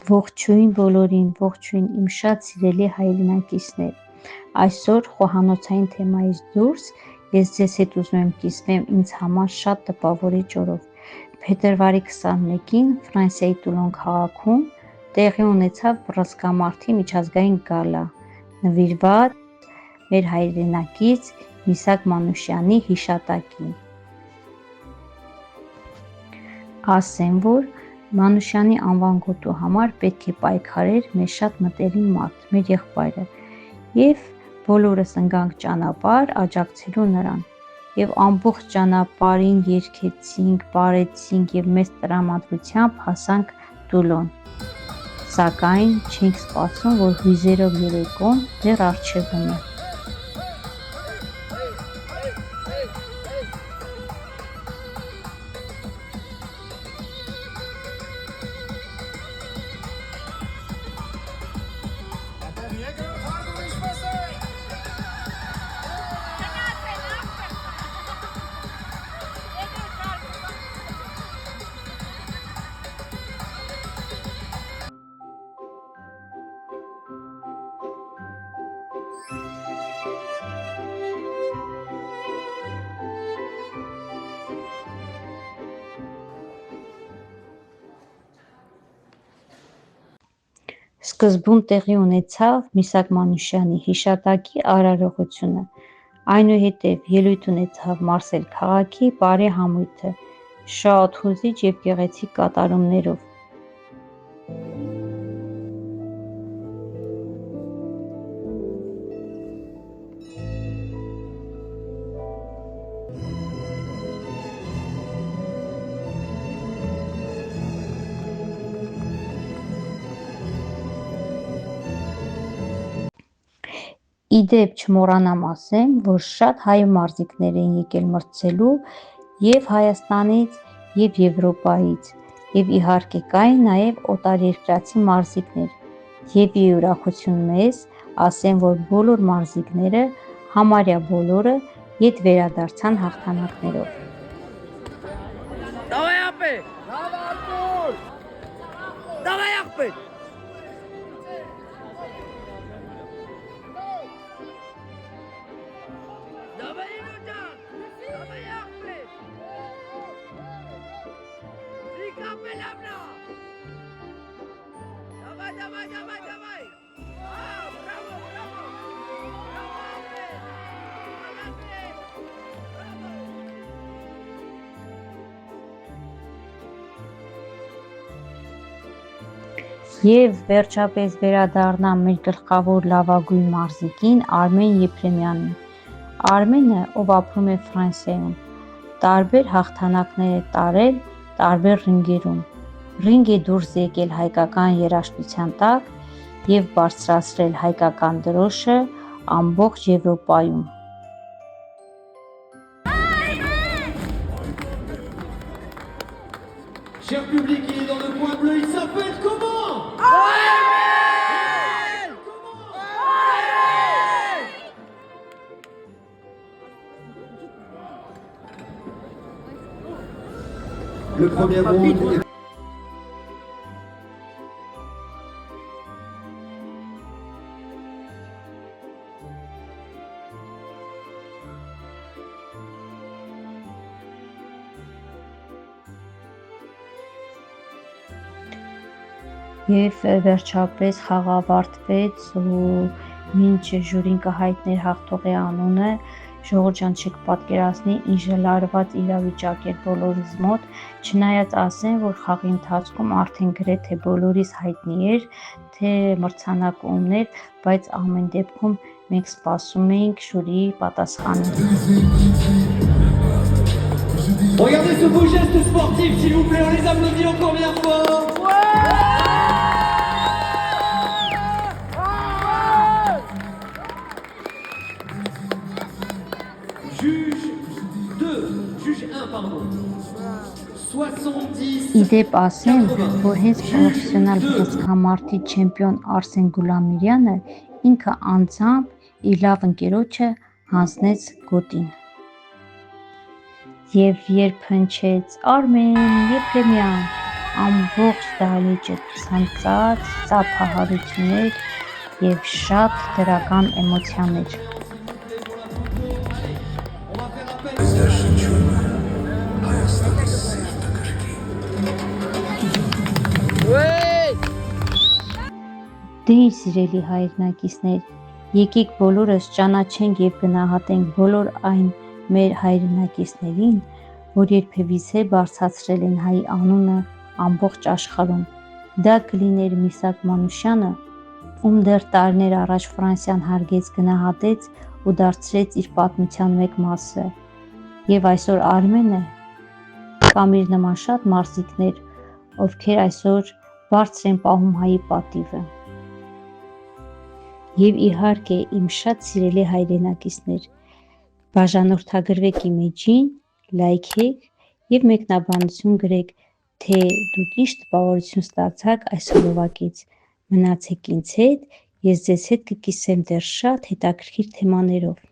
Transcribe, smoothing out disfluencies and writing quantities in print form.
Ողջույն բոլորին, ողջույն իմ շատ սիրելի հայրենակիցներ։ Այսօր խոհանոցային թեմայից դուրս ես ձեզ հետ ուզում եմ կիսվեմ ինձ համար շատ տպավորիչ օրով։ Փետրվարի 21-ին Ֆրանսիայի Տուլոն քաղաքում տեղի ունեցավ բռնցքամարտի միջազգային գալա, նվիրված մեր հայրենակից Միսակ Մանուշյանի հիշատակին։ Ասեմ, որ Մանուշյանի անվան գոտու համար պետք է պայքարեր մեր շատ մտերիմ մարդ, մեր եղբայրը, եւ բոլորս ընկանք ճանապարհ աջակցելու նրան, եւ ամբողջ ճանապարհին երգեցինք, բարեցինք եւ մեծ տրամադրությամբ հասանք Տուլոն, սակայն չենք սպասում, որ հույզերով երեկոն դեռ առջևում է։ Սկզբում տեղի ունեցավ Միսակ Մանուշյանի հիշատակի արարողությունը, այնուհետև ելույթ ունեցավ Մարսել քաղաքի բարեհամույթը շատ հուզիչ և գեղեցիկ կատարումներով։ Իդեպ չմոռանամ ասեմ, որ շատ հայ մարզիկներ են եկել մրցելու և Հայաստանից, և Եվրոպայից, և իհարկե կային նաև օտարերկրացի մարզիկներ, և ի ուրախություն մեզ ասեմ, որ բոլոր մարզիկները, համարյա բոլորը ետ վերադարձան հաղթանակներով։ Եվ վերջապես վերադառնամ մեր գլխավոր լավագույն մարզիկին Արմեն Եփրեմյանին։ Արմենը, ով ապրում է Ֆրանսիայում, տարբեր հաղթանակներ է տարել տարբեր ռինգերում, ռինգ է դուրս եկել հայկական երաժշտության տակ և բարձրացրել հայկական դրոշը ամբողջ Եվրոպայում։ Cher public, il est dans le coin bleu, il s'appelle comment? Le premier round. Եվ վերջապես խաղը ավարտվեց ու մինչ ժյուրին կհայտներ հաղթողի անունը, Ժողովուրդ ջան, չեք պատկերացնի ինչ լարված իրավիճակ էր բոլորիս մոտ, չնայած ասեմ, որ խաղի ընթացքում արդեն գրեթե բոլորիս հայտնի էր, թե մրցանակը ումն էր, բայց ամեն դեպքում մենք սպասում էինք ժյուրիի պատասխանը։ Regardez ce beau geste sportif, s'il vous plaît, on les applaudit encore bien fort. Juge 2, juge 1, pardon. 70. Իդեպ ասեմ, որ հենց պրոֆեսիոնալ բռնցքամարտի չեմպիոն Արսեն Գուլամիրյանը ինքը անձամբ իր լավ ընկերոջը հանձնեց գոտին։ Եվ երբ հնչեց Արմեն Եփրեմյան, ամբողջ դահլիճը ցանկած ծափահարություններ եւ շատ դրական էմոցիաներ։ Դե ինչ սիրելի հայրենակիցներ, եկեք բոլորս ճանաչենք եւ գնահատենք բոլոր այն մեր հայրենակիցներին, որ երբևիցե բարձրացրել են հայի անունը ամբողջ աշխարհում։ Դա կլիներ Միսակ Մանուշյանը, ում դեռ տարիներ առաջ Ֆրանսիան հարգեց, գնահատեց ու դարձրեց իր պատմության մեկ մասը, եւ այսօր Արմենը կամ իր նման շատ մարզիկներ, ովքեր այսօր բարձր են պահում հայի պատիվը։ Եվ իհարկե իմ շատ սիրելի հայրենակիցներ, բաժանորդագրվեք իմ էջին, լայքեք եւ մեկնաբանություն գրեք, թե դուք ինչ տպավորություն ստացաք այս հոլովակից։ Մնացեք ինձ հետ, ես ձեզ հետ կկիսեմ դեռ շատ հետաքրքիր թեմաներով։